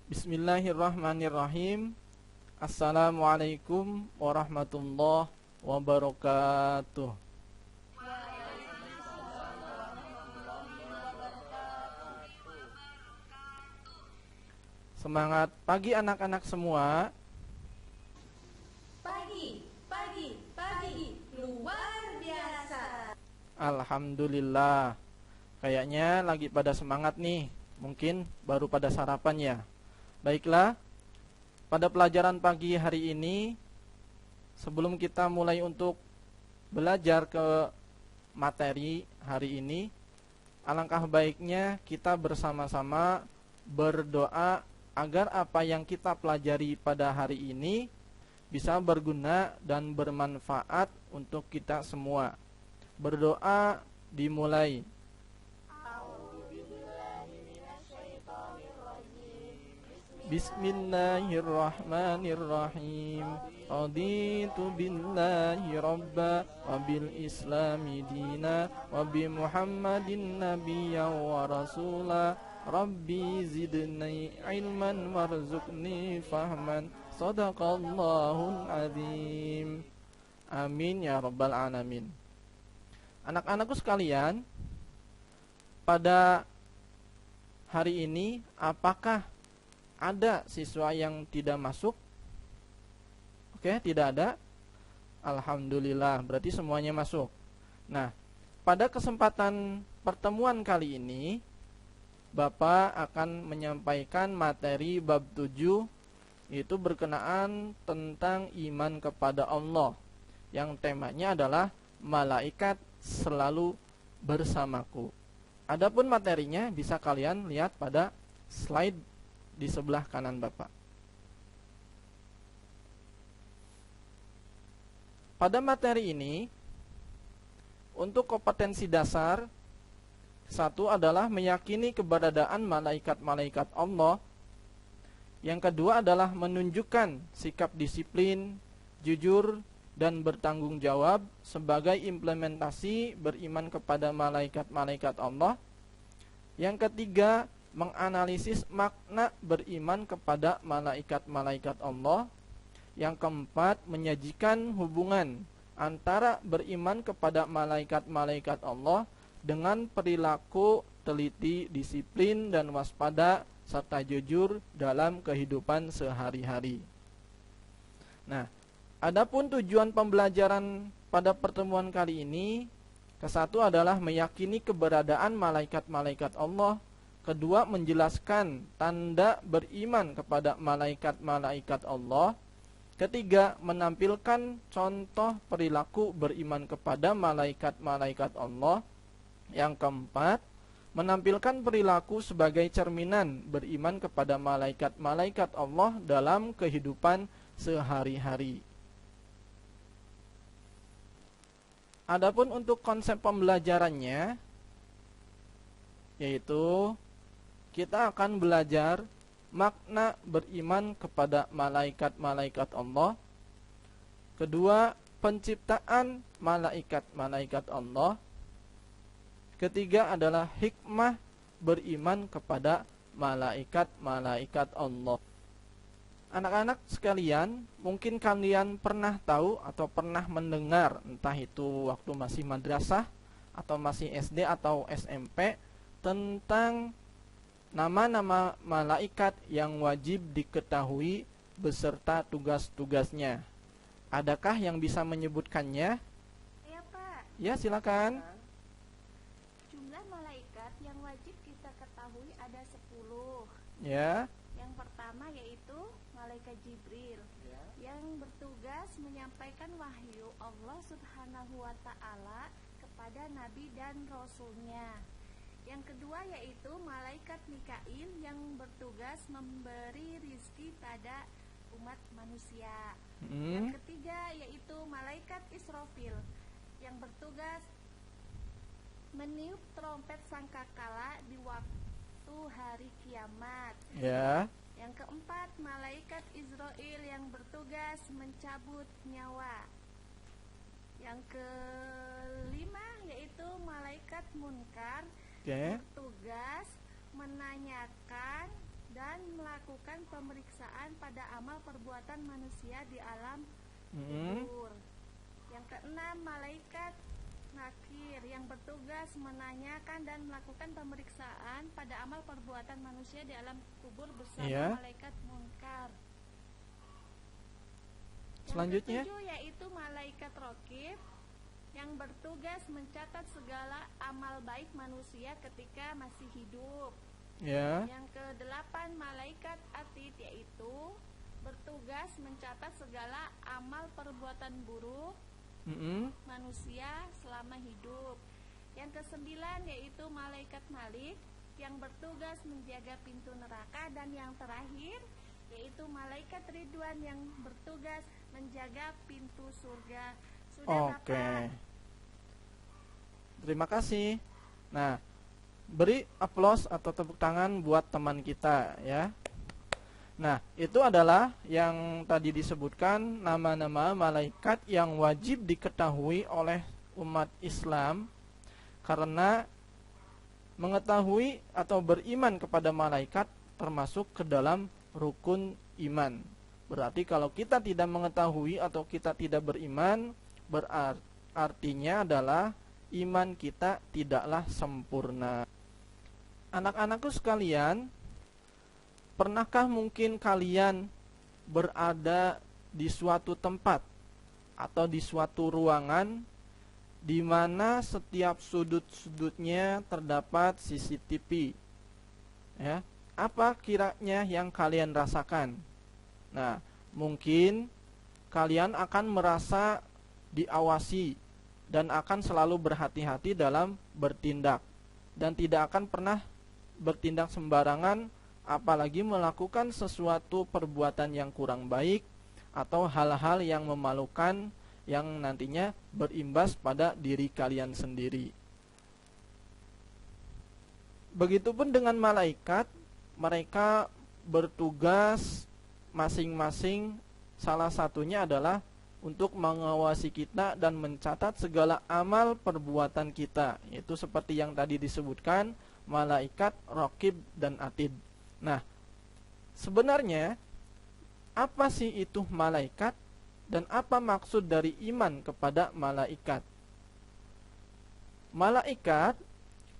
Bismillahirrahmanirrahim. Assalamualaikum warahmatullahi wabarakatuh. Semangat pagi anak-anak semua. Pagi, luar biasa. Alhamdulillah. Kayaknya lagi pada semangat nih. Mungkin baru pada sarapan ya. Baiklah, pada pelajaran pagi hari ini, sebelum kita mulai untuk belajar ke materi hari ini, alangkah baiknya kita bersama-sama berdoa agar apa yang kita pelajari pada hari ini bisa berguna dan bermanfaat untuk kita semua. Berdoa dimulai. Bismillahirrahmanirrahim. Raditu billahi rabba wa bil islami dina wa bi Muhammadin nabiyya wa rasula. Rabbi zidni ilman warzuqni fahman. Sadaqallahul azim. Amin ya rabbal alamin. Anak-anakku sekalian, pada hari ini apakah ada siswa yang tidak masuk? Oke, tidak ada. Alhamdulillah, berarti semuanya masuk. Nah, pada kesempatan pertemuan kali ini, Bapak akan menyampaikan materi bab 7, yaitu berkenaan tentang iman kepada Allah, yang temanya adalah malaikat selalu bersamaku. Adapun materinya bisa kalian lihat pada slide di sebelah kanan Bapak. Pada materi ini, untuk kompetensi dasar, satu adalah meyakini keberadaan malaikat-malaikat Allah. Yang kedua adalah menunjukkan sikap disiplin, jujur, dan bertanggung jawab sebagai implementasi beriman kepada malaikat-malaikat Allah. Yang ketiga, menganalisis makna beriman kepada malaikat-malaikat Allah. Yang keempat, menyajikan hubungan antara beriman kepada malaikat-malaikat Allah dengan perilaku teliti, disiplin, dan waspada serta jujur dalam kehidupan sehari-hari. Nah, adapun tujuan pembelajaran pada pertemuan kali ini, kesatu adalah meyakini keberadaan malaikat-malaikat Allah. Kedua, menjelaskan tanda beriman kepada malaikat-malaikat Allah. Ketiga, menampilkan contoh perilaku beriman kepada malaikat-malaikat Allah. Yang keempat, menampilkan perilaku sebagai cerminan beriman kepada malaikat-malaikat Allah dalam kehidupan sehari-hari. Adapun untuk konsep pembelajarannya, yaitu kita akan belajar makna beriman kepada malaikat-malaikat Allah. Kedua, penciptaan malaikat-malaikat Allah. Ketiga adalah hikmah beriman kepada malaikat-malaikat Allah. Anak-anak sekalian, mungkin kalian pernah tahu atau pernah mendengar, entah itu waktu masih madrasah atau masih SD atau SMP, tentang nama-nama malaikat yang wajib diketahui beserta tugas-tugasnya. Adakah yang bisa menyebutkannya? Ya, Pak. Ya, silakan. Jumlah malaikat yang wajib kita ketahui ada 10. Ya. Yang pertama yaitu malaikat Jibril, yang bertugas menyampaikan wahyu Allah Subhanahu wa Ta'ala kepada Nabi dan Rasulnya. Yang kedua yaitu malaikat Mikail, yang bertugas memberi rizki pada umat manusia. Yang ketiga yaitu malaikat Israfil, yang bertugas meniup trompet sangkakala di waktu hari kiamat. Ya. Yang keempat, malaikat Israel, yang bertugas mencabut nyawa. Yang kelima yaitu malaikat Munkar, bertugas menanyakan dan melakukan pemeriksaan pada amal perbuatan manusia di alam kubur. Yang keenam, malaikat nakir yang bertugas menanyakan dan melakukan pemeriksaan pada amal perbuatan manusia di alam kubur bersama malaikat munkar. Selanjutnya, yang ketujuh yaitu malaikat raqib yang bertugas mencatat segala amal baik manusia ketika masih hidup. Yang kedelapan, malaikat atid yaitu bertugas mencatat segala amal perbuatan buruk manusia selama hidup. Yang kesembilan yaitu malaikat malik yang bertugas menjaga pintu neraka. Dan yang terakhir yaitu malaikat ridwan yang bertugas menjaga pintu surga. Sudah dapat. Terima kasih. Nah, beri aplaus atau tepuk tangan buat teman kita ya. Nah, itu adalah yang tadi disebutkan nama-nama malaikat yang wajib diketahui oleh umat Islam, karena mengetahui atau beriman kepada malaikat termasuk ke dalam rukun iman. Berarti kalau kita tidak mengetahui atau kita tidak beriman, artinya adalah iman kita tidaklah sempurna. Anak-anakku sekalian, pernahkah mungkin kalian berada di suatu tempat atau di suatu ruangan di mana setiap sudut-sudutnya terdapat CCTV? Ya, apa kiranya yang kalian rasakan? Nah, mungkin kalian akan merasa diawasi dan akan selalu berhati-hati dalam bertindak dan tidak akan pernah bertindak sembarangan, apalagi melakukan sesuatu perbuatan yang kurang baik atau hal-hal yang memalukan yang nantinya berimbas pada diri kalian sendiri. Begitupun dengan malaikat, mereka bertugas masing-masing, salah satunya adalah untuk mengawasi kita dan mencatat segala amal perbuatan kita. Itu seperti yang tadi disebutkan, malaikat raqib dan atid. Nah, sebenarnya apa sih itu malaikat dan apa maksud dari iman kepada malaikat? Malaikat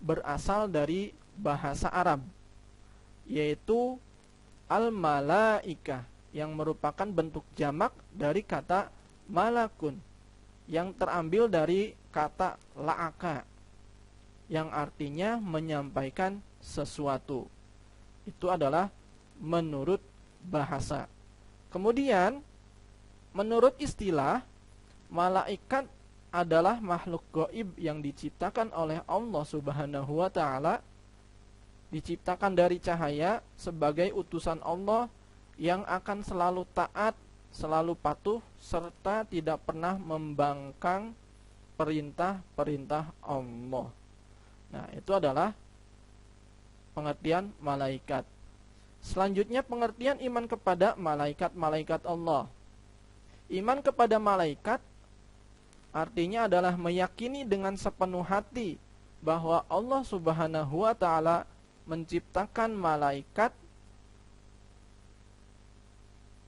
berasal dari bahasa Arab, yaitu al-malaikah, yang merupakan bentuk jamak dari kata malakun, yang terambil dari kata la'aka, yang artinya menyampaikan sesuatu. Itu adalah menurut bahasa. Kemudian menurut istilah, malaikat adalah makhluk gaib yang diciptakan oleh Allah Subhanahu wa ta'ala, diciptakan dari cahaya sebagai utusan Allah yang akan selalu taat, selalu patuh, serta tidak pernah membangkang perintah-perintah Allah. Nah, itu adalah pengertian malaikat. Selanjutnya pengertian iman kepada malaikat-malaikat Allah. Iman kepada malaikat artinya adalah meyakini dengan sepenuh hati bahwa Allah Subhanahu wa ta'ala menciptakan malaikat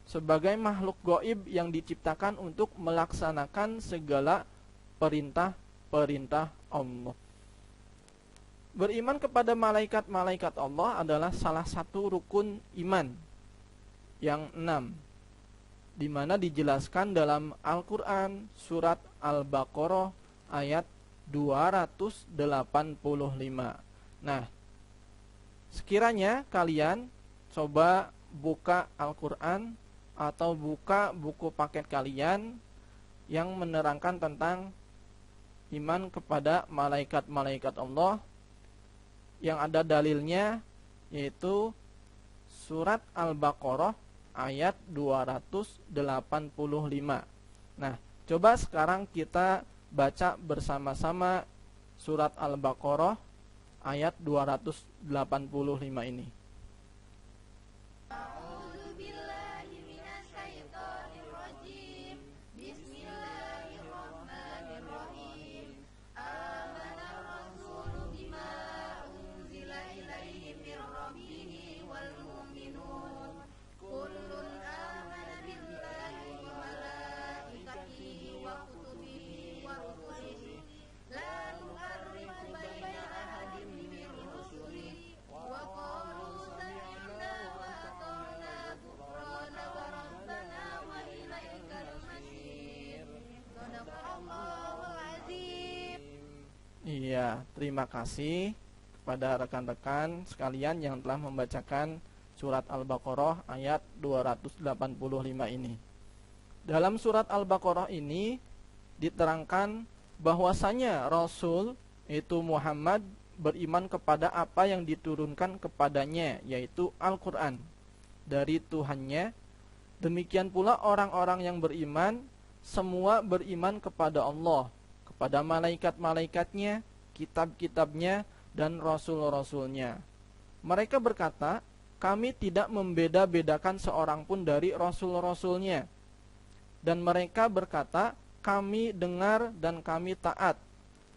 sebagai makhluk gaib yang diciptakan untuk melaksanakan segala perintah-perintah Allah. Beriman kepada malaikat-malaikat Allah adalah salah satu rukun iman yang 6, di mana dijelaskan dalam Al-Quran surat Al-Baqarah ayat 285. Nah, sekiranya kalian coba buka Al-Quran atau buka buku paket kalian yang menerangkan tentang iman kepada malaikat-malaikat Allah, yang ada dalilnya yaitu surat Al-Baqarah ayat 285. Nah, coba sekarang kita baca bersama-sama surat Al-Baqarah ayat 285 ini. terima kasih kepada rekan-rekan sekalian yang telah membacakan surat Al-Baqarah ayat 285 ini. Dalam surat Al-Baqarah ini diterangkan bahwasanya Rasul yaitu Muhammad beriman kepada apa yang diturunkan kepadanya, yaitu Al-Quran dari Tuhannya. Demikian pula orang-orang yang beriman semua beriman kepada Allah, kepada malaikat-malaikatnya, kitab-kitabnya, dan rasul-rasulnya. Mereka berkata, kami tidak membeda-bedakan seorang pun dari rasul-rasulnya. Dan mereka berkata, kami dengar dan kami taat.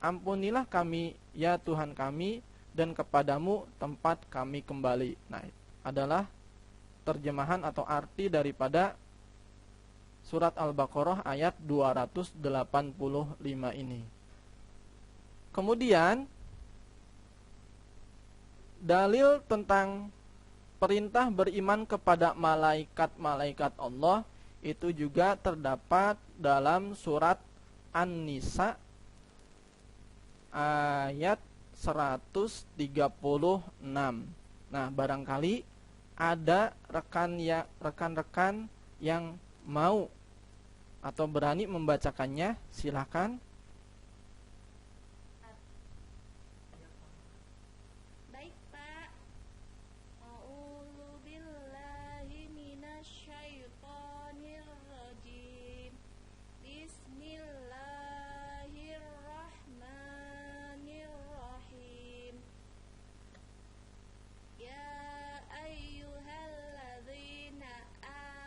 Ampunilah kami, ya Tuhan kami, dan kepadamu tempat kami kembali. Nah, adalah terjemahan atau arti daripada surat Al-Baqarah ayat 285 ini. Kemudian dalil tentang perintah beriman kepada malaikat-malaikat Allah itu juga terdapat dalam surat An-Nisa ayat 136. Nah, barangkali ada rekan-rekan yang mau atau berani membacakannya, silakan. Baik, Pak. A'udzu billahi minasyaitonir rajim. Bismillahirrahmanirrahim. Ya ayyuhalladzina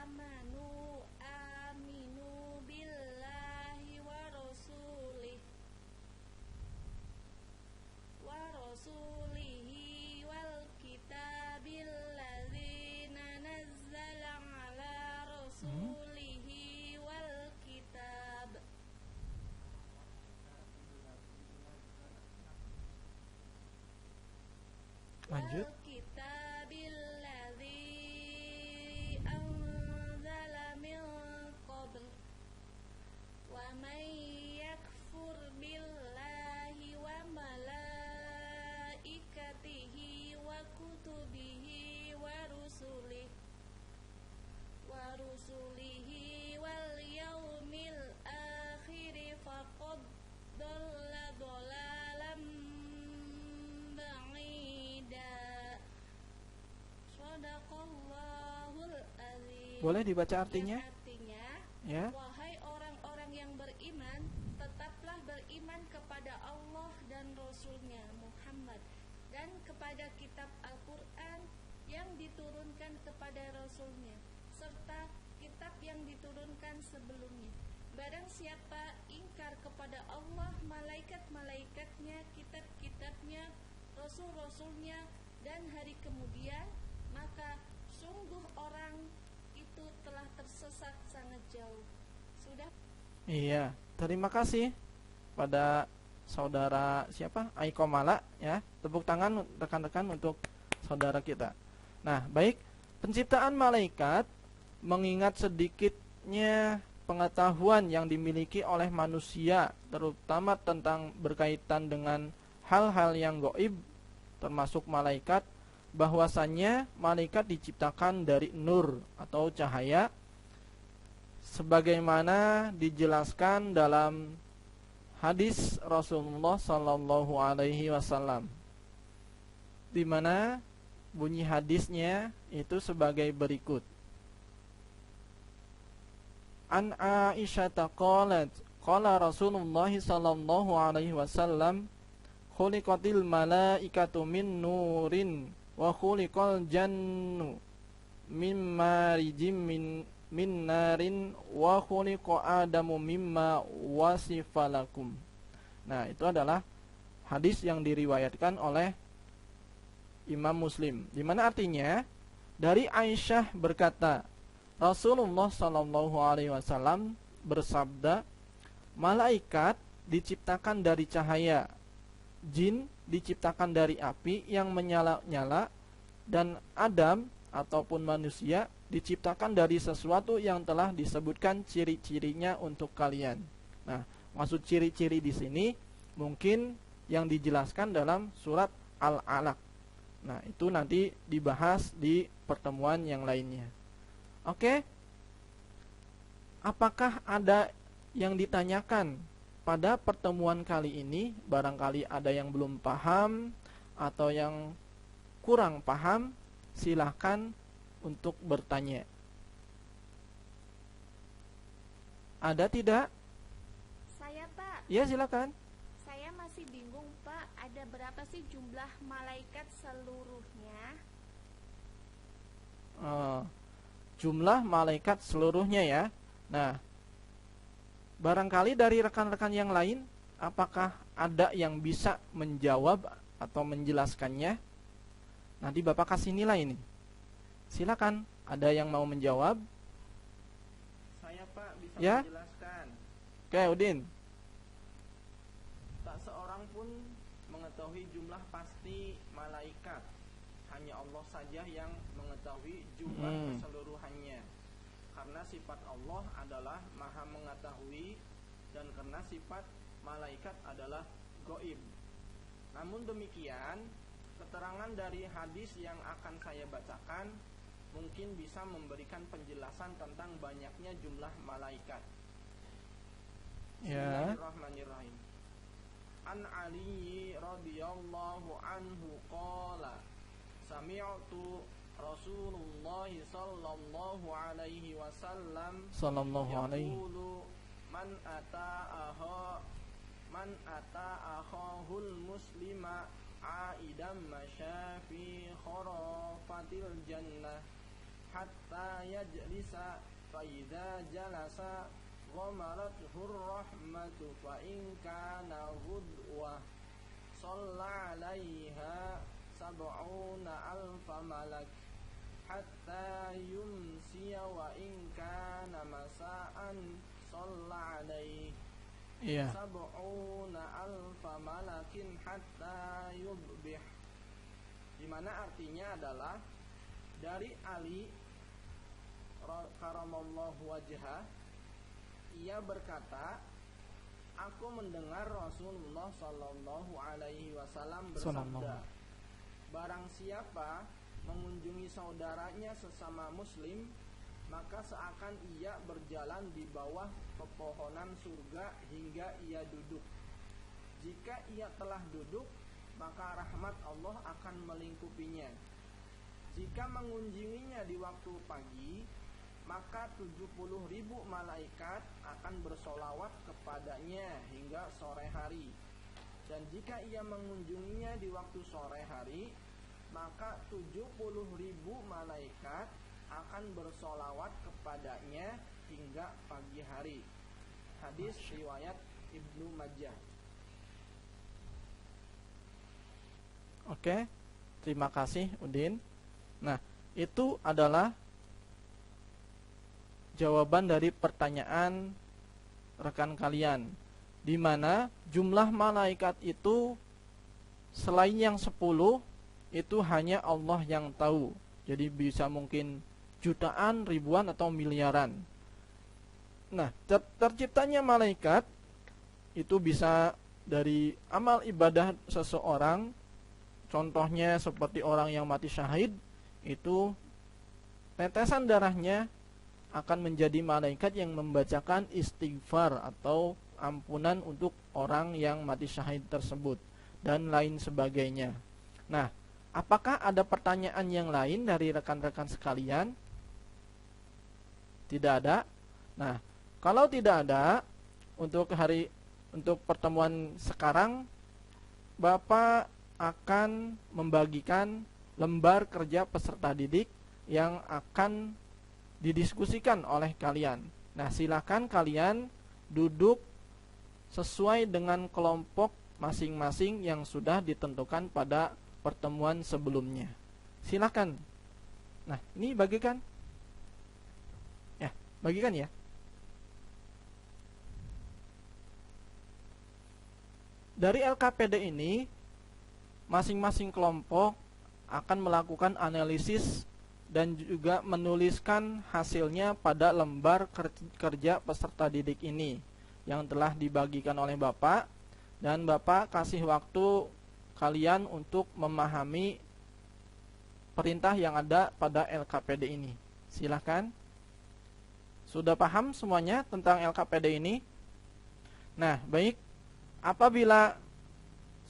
amanu aminu billahi wa rasulihi wal kitabil ladzina nazzala ala rasulihi wal kitab. Lanjut. Wal kitabil ladzi anzala min qabl. Wa may yakfur billahi wa malaikatihi wa kutubihi wa rusulihi wal yaumil akhir faqad dhalla dhalalan ba'ida. Shadaqallahul azim. Boleh dibaca artinya? Artinya, Ya. wahai orang-orang yang beriman, tetaplah beriman kepada Allah dan Rasulnya Muhammad, dan kepada kitab Al-Quran yang diturunkan kepada Rasulnya, serta kitab yang diturunkan sebelumnya. Barang siapa ingkar kepada Allah, malaikat-malaikatnya, kitab-kitabnya, rasul-rasulnya, dan hari kemudian, maka sungguh orang itu telah tersesat sangat jauh. Sudah? Iya, terima kasih pada saudara siapa? Aiko Mala ya. Tepuk tangan rekan-rekan untuk saudara kita. Nah, baik, penciptaan malaikat mengingat sedikitnya pengetahuan yang dimiliki oleh manusia, terutama tentang berkaitan dengan hal-hal yang gaib, termasuk malaikat, bahwasannya malaikat diciptakan dari nur atau cahaya, sebagaimana dijelaskan dalam hadis Rasulullah Sallallahu Alaihi Wasallam, di mana bunyi hadisnya itu sebagai berikut. An Aisyah qalat qala Rasulullah sallallahu alaihi wasallam khuliqatil malaikatu min nurin wa khuliqal jannu mimma rijim min narin wa khuliqa adamu mimma wasifalakum. Nah, itu adalah hadis yang diriwayatkan oleh Imam Muslim, di mana artinya dari Aisyah berkata, Rasulullah sallallahu alaihi wasallam bersabda, malaikat diciptakan dari cahaya, jin diciptakan dari api yang menyala-nyala, dan Adam ataupun manusia diciptakan dari sesuatu yang telah disebutkan ciri-cirinya untuk kalian. Nah, maksud ciri-ciri di sini mungkin yang dijelaskan dalam surat Al-Alaq. Nah, itu nanti dibahas di pertemuan yang lainnya. Oke? Apakah ada yang ditanyakan pada pertemuan kali ini? Barangkali ada yang belum paham atau yang kurang paham, silahkan untuk bertanya. Ada tidak? Saya, Pak. Ya, silakan. Saya masih bingung, Pak. Ada berapa sih jumlah malaikat seluruhnya? Jumlah malaikat seluruhnya ya. Nah, barangkali dari rekan-rekan yang lain, apakah ada yang bisa menjawab atau menjelaskannya? Nanti Bapak kasih nilai ini. Silakan, ada yang mau menjawab? Saya, Pak, bisa ya? menjelaskan. Oke, Udin. Tak seorang pun mengetahui jumlah pasti malaikat. Hanya Allah saja yang mengetahui jumlah keseluruhannya. Karena sifat Allah adalah Maha mengetahui dan karena sifat malaikat adalah gaib. Namun demikian, keterangan dari hadis yang akan saya bacakan mungkin bisa memberikan penjelasan tentang banyaknya jumlah malaikat. Ya. Bismillahirrahmanirrahim. An Ali radhiyallahu anhu qala sami'tu Rasulullah sallallahu alaihi wasallam yaqulu man ata akhahul muslima aidam masya fi kharafatil jannah hatta yajlisa fa idza jalasa ghamarathu rahmatu fa in kana ghudwa shalla 'alaiha sab'una alfa malak hatta yumsiya wa in kana masa'an shalla 'alaihi sab'una alfa malakin hatta yudbih. Dimana artinya adalah dari Ali karamallahu wajhah, ia berkata, aku mendengar Rasulullah sallallahu alaihi wasallam bersabda, barang siapa mengunjungi saudaranya sesama muslim, maka seakan ia berjalan di bawah pepohonan surga hingga ia duduk. Jika ia telah duduk, maka rahmat Allah akan melingkupinya. Jika mengunjunginya di waktu pagi, maka 70.000 malaikat akan bersolawat kepadanya hingga sore hari. Dan jika ia mengunjunginya di waktu sore hari, maka 70.000 malaikat akan bersolawat kepadanya hingga pagi hari. Hadis riwayat Ibnu Majah. Oke, terima kasih Udin. Nah, itu adalah jawaban dari pertanyaan rekan kalian, di mana jumlah malaikat itu selain yang 10 itu hanya Allah yang tahu. Jadi bisa mungkin jutaan, ribuan atau miliaran. Nah, terciptanya malaikat itu bisa dari amal ibadah seseorang. Contohnya seperti orang yang mati syahid, itu tetesan darahnya akan menjadi malaikat yang membacakan istighfar atau ampunan untuk orang yang mati syahid tersebut dan lain sebagainya. Nah, apakah ada pertanyaan yang lain dari rekan-rekan sekalian? Tidak ada. Nah, kalau tidak ada, untuk pertemuan sekarang Bapak akan membagikan lembar kerja peserta didik yang akan didiskusikan oleh kalian. Nah, silakan kalian duduk sesuai dengan kelompok masing-masing yang sudah ditentukan pada pertemuan sebelumnya. Silakan. Nah, ini bagikan. Ya, bagikan ya. Dari LKPD ini, masing-masing kelompok akan melakukan analisis dan juga menuliskan hasilnya pada lembar kerja peserta didik ini yang telah dibagikan oleh Bapak. dan Bapak kasih waktu kalian untuk memahami perintah yang ada pada LKPD ini. Silahkan. Sudah paham semuanya tentang LKPD ini? Nah, baik. Apabila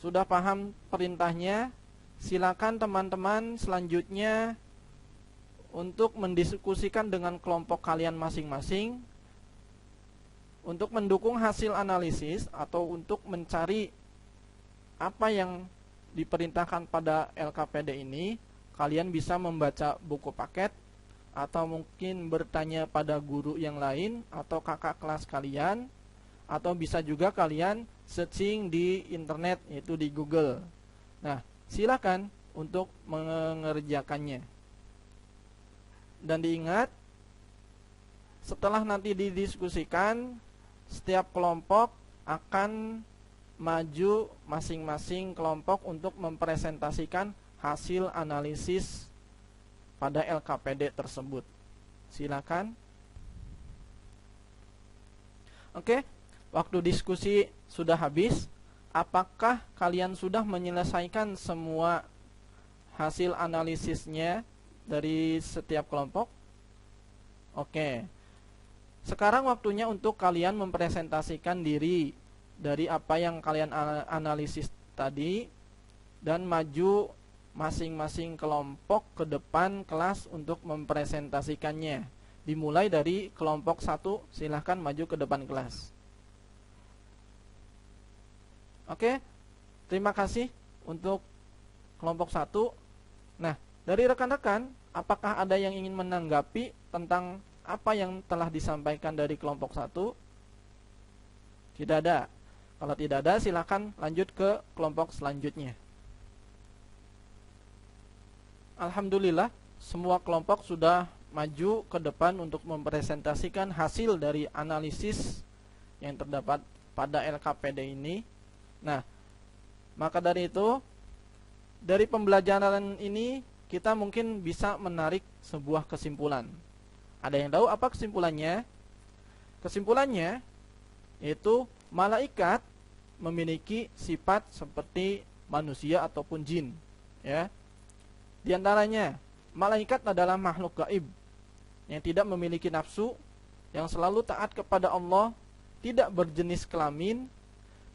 sudah paham perintahnya, silakan teman-teman selanjutnya untuk mendiskusikan dengan kelompok kalian masing-masing untuk mendukung hasil analisis atau untuk mencari apa yang diperintahkan pada LKPD ini. Kalian bisa membaca buku paket atau mungkin bertanya pada guru yang lain atau kakak kelas kalian, atau bisa juga kalian searching di internet, yaitu di Google. Nah, silakan untuk mengerjakannya. Dan diingat, setelah nanti didiskusikan, setiap kelompok akan maju masing-masing kelompok untuk mempresentasikan hasil analisis pada LKPD tersebut. Silakan. Oke, waktu diskusi sudah habis. Apakah kalian sudah menyelesaikan semua hasil analisisnya dari setiap kelompok? Oke. Sekarang waktunya untuk kalian mempresentasikan diri dari apa yang kalian analisis tadi dan maju masing-masing kelompok ke depan kelas untuk mempresentasikannya. Dimulai dari kelompok 1, silahkan maju ke depan kelas. Oke, terima kasih untuk kelompok 1. Nah, dari rekan-rekan, apakah ada yang ingin menanggapi tentang apa yang telah disampaikan dari kelompok 1? Tidak ada. Kalau tidak ada, silakan lanjut ke kelompok selanjutnya. Alhamdulillah, semua kelompok sudah maju ke depan untuk mempresentasikan hasil dari analisis yang terdapat pada LKPD ini. Nah, maka dari itu, dari pembelajaran ini kita mungkin bisa menarik sebuah kesimpulan. Ada yang tahu apa kesimpulannya? Kesimpulannya yaitu malaikat memiliki sifat seperti manusia ataupun jin, ya. Di antaranya, malaikat adalah makhluk gaib yang tidak memiliki nafsu, yang selalu taat kepada Allah, tidak berjenis kelamin,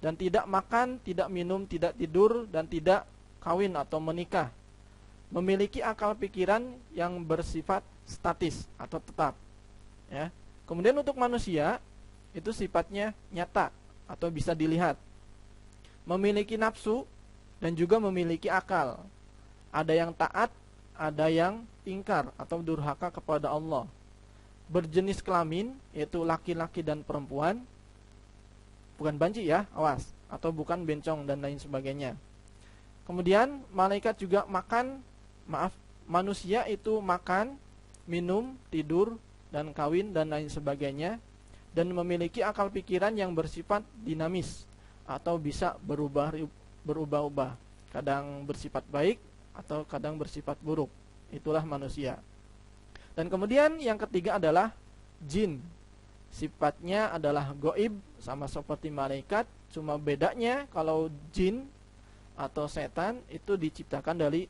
dan tidak makan, tidak minum, tidak tidur, dan tidak kawin atau menikah. Memiliki akal pikiran yang bersifat statis atau tetap, ya. Kemudian untuk manusia, itu sifatnya nyata atau bisa dilihat. Memiliki nafsu dan juga memiliki akal. Ada yang taat, ada yang ingkar atau durhaka kepada Allah. Berjenis kelamin, yaitu laki-laki dan perempuan. Bukan banci ya, awas. Atau bukan bencong dan lain sebagainya. Kemudian malaikat juga manusia itu makan, minum, tidur, dan kawin dan lain sebagainya. Dan memiliki akal pikiran yang bersifat dinamis atau bisa berubah-ubah. Kadang bersifat baik atau kadang bersifat buruk. Itulah manusia. Dan kemudian yang ketiga adalah jin. Sifatnya adalah goib, sama seperti malaikat. Cuma bedanya kalau jin atau setan itu diciptakan dari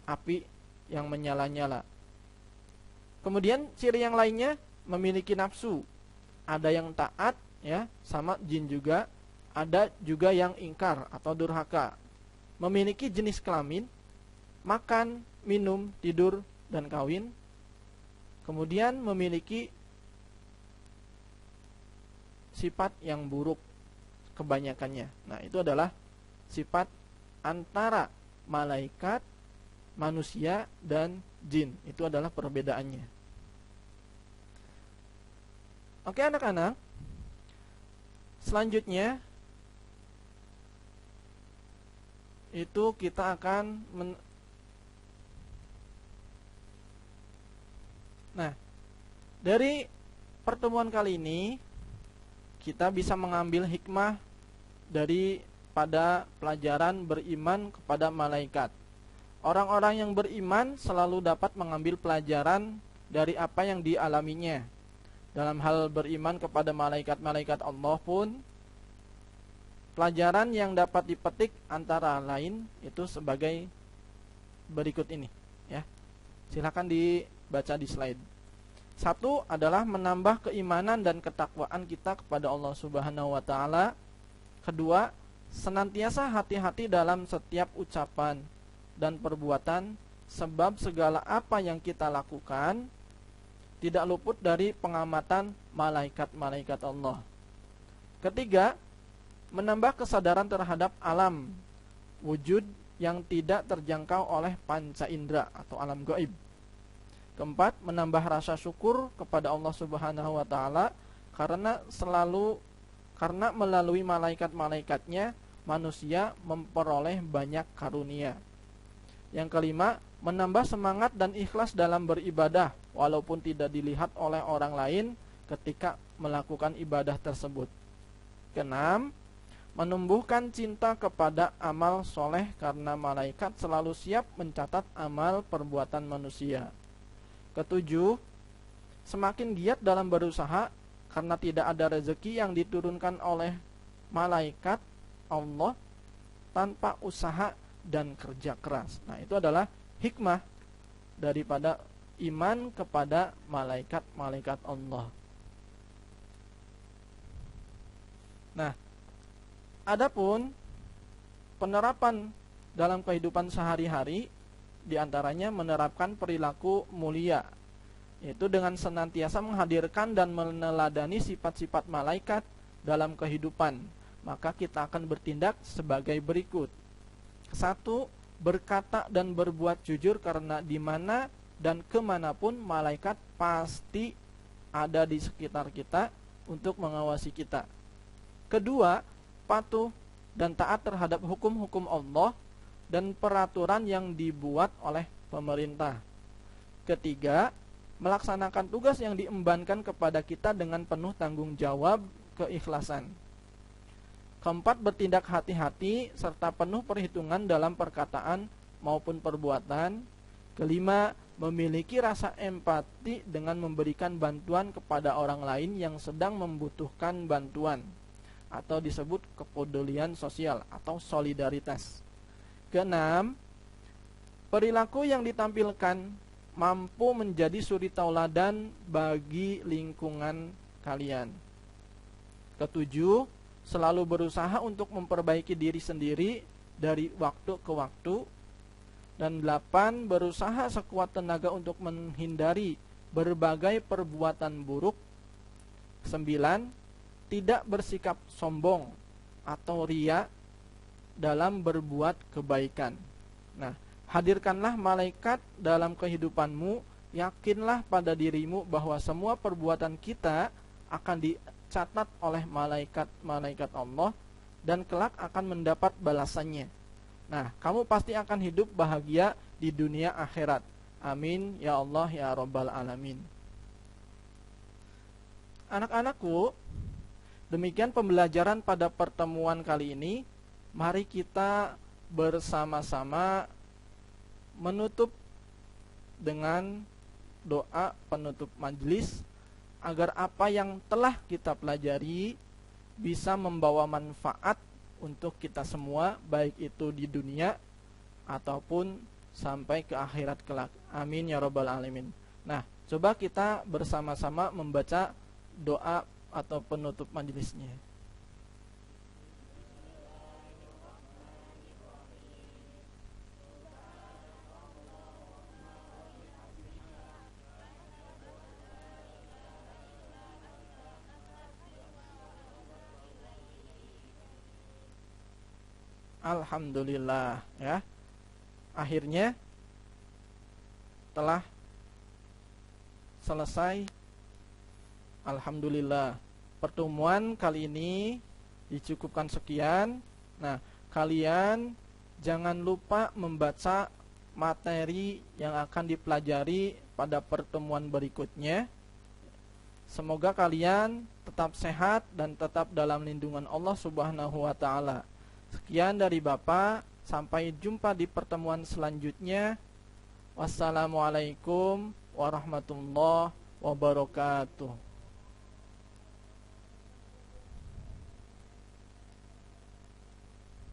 api yang menyala-nyala. Kemudian ciri yang lainnya memiliki nafsu. Ada yang taat, ya, sama jin juga. Ada juga yang ingkar atau durhaka. Memiliki jenis kelamin, makan, minum, tidur, dan kawin. Kemudian memiliki sifat yang buruk kebanyakannya. Nah, itu adalah sifat antara malaikat, manusia, dan jin. Itu adalah perbedaannya. Oke anak-anak, selanjutnya itu kita akan Nah, dari pertemuan kali ini kita bisa mengambil hikmah dari pada pelajaran beriman kepada malaikat. Orang-orang yang beriman selalu dapat mengambil pelajaran dari apa yang dialaminya. Dalam hal beriman kepada malaikat-malaikat Allah pun Pelajaran yang dapat dipetik antara lain itu sebagai berikut ini, ya. Silakan dibaca di slide. Satu adalah menambah keimanan dan ketakwaan kita kepada Allah Subhanahu wa taala. Kedua, senantiasa hati-hati dalam setiap ucapan dan perbuatan, sebab segala apa yang kita lakukan tidak luput dari pengamatan malaikat-malaikat Allah. Ketiga, menambah kesadaran terhadap alam wujud yang tidak terjangkau oleh panca indera atau alam gaib. Keempat, menambah rasa syukur kepada Allah Subhanahu wa taala karena melalui malaikat-malaikatnya manusia memperoleh banyak karunia. Yang kelima, menambah semangat dan ikhlas dalam beribadah walaupun tidak dilihat oleh orang lain ketika melakukan ibadah tersebut. Keenam, menumbuhkan cinta kepada amal soleh karena malaikat selalu siap mencatat amal perbuatan manusia. Ketujuh, semakin giat dalam berusaha karena tidak ada rezeki yang diturunkan oleh malaikat Allah tanpa usaha dan kerja keras. Nah, itu adalah hikmah daripada iman kepada malaikat-malaikat Allah. Nah, adapun penerapan dalam kehidupan sehari-hari, diantaranya menerapkan perilaku mulia, yaitu dengan senantiasa menghadirkan dan meneladani sifat-sifat malaikat dalam kehidupan. Maka kita akan bertindak sebagai berikut. Satu, berkata dan berbuat jujur karena di mana dan kemanapun malaikat pasti ada di sekitar kita untuk mengawasi kita. Kedua, patuh dan taat terhadap hukum-hukum Allah dan peraturan yang dibuat oleh pemerintah. Ketiga, melaksanakan tugas yang diembankan kepada kita dengan penuh tanggung jawab keikhlasan. Keempat, bertindak hati-hati serta penuh perhitungan dalam perkataan maupun perbuatan. Kelima, memiliki rasa empati dengan memberikan bantuan kepada orang lain yang sedang membutuhkan bantuan, atau disebut kepedulian sosial atau solidaritas. Keenam, perilaku yang ditampilkan mampu menjadi suri tauladan bagi lingkungan kalian. Ketujuh, selalu berusaha untuk memperbaiki diri sendiri dari waktu ke waktu. Dan 8, berusaha sekuat tenaga untuk menghindari berbagai perbuatan buruk. 9, tidak bersikap sombong atau ria dalam berbuat kebaikan. Nah, hadirkanlah malaikat dalam kehidupanmu, yakinlah pada dirimu bahwa semua perbuatan kita akan dicatat oleh malaikat-malaikat Allah dan kelak akan mendapat balasannya. Nah, kamu pasti akan hidup bahagia di dunia akhirat. Amin ya Allah ya Rabbal Alamin. Anak-anakku, demikian pembelajaran pada pertemuan kali ini. Mari kita bersama-sama menutup dengan doa penutup majelis agar apa yang telah kita pelajari bisa membawa manfaat untuk kita semua, baik itu di dunia ataupun sampai ke akhirat kelak. Amin ya Rabbal Alamin. Nah, coba kita bersama-sama membaca doa atau penutup majelisnya. Alhamdulillah, ya. Akhirnya telah selesai. Alhamdulillah. Pertemuan kali ini dicukupkan sekian. Nah, kalian jangan lupa membaca materi yang akan dipelajari pada pertemuan berikutnya. Semoga kalian tetap sehat dan tetap dalam lindungan Allah Subhanahu wa taala. Sekian dari Bapak, sampai jumpa di pertemuan selanjutnya. Wassalamualaikum warahmatullahi wabarakatuh.